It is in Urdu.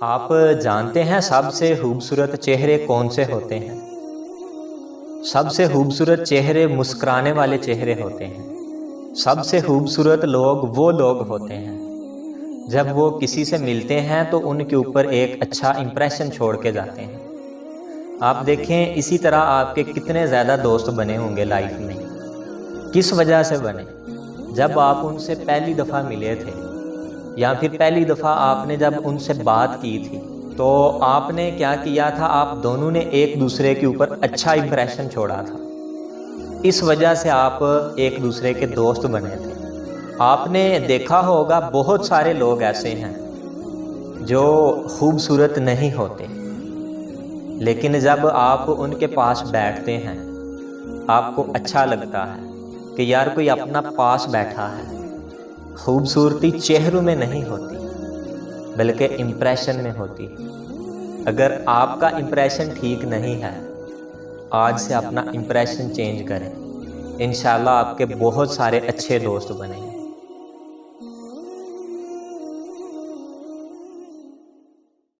آپ جانتے ہیں سب سے خوبصورت چہرے کون سے ہوتے ہیں؟ سب سے خوبصورت چہرے مسکرانے والے چہرے ہوتے ہیں۔ سب سے خوبصورت لوگ وہ لوگ ہوتے ہیں جب وہ کسی سے ملتے ہیں تو ان کے اوپر ایک اچھا امپریشن چھوڑ کے جاتے ہیں۔ آپ دیکھیں اسی طرح آپ کے کتنے زیادہ دوست بنے ہوں گے لائف میں۔ کس وجہ سے بنے؟ جب آپ ان سے پہلی دفعہ ملے تھے یا پھر پہلی دفعہ آپ نے جب ان سے بات کی تھی تو آپ نے کیا کیا تھا؟ آپ دونوں نے ایک دوسرے کے اوپر اچھا امپریشن چھوڑا تھا، اس وجہ سے آپ ایک دوسرے کے دوست بنے تھے۔ آپ نے دیکھا ہوگا بہت سارے لوگ ایسے ہیں جو خوبصورت نہیں ہوتے، لیکن جب آپ ان کے پاس بیٹھتے ہیں آپ کو اچھا لگتا ہے کہ یار کوئی اپنا پاس بیٹھا ہے۔ خوبصورتی چہروں میں نہیں ہوتی بلکہ امپریشن میں ہوتی۔ اگر آپ کا امپریشن ٹھیک نہیں ہے، آج سے اپنا امپریشن چینج کریں، انشاءاللہ آپ کے بہت سارے اچھے دوست بنیں گے۔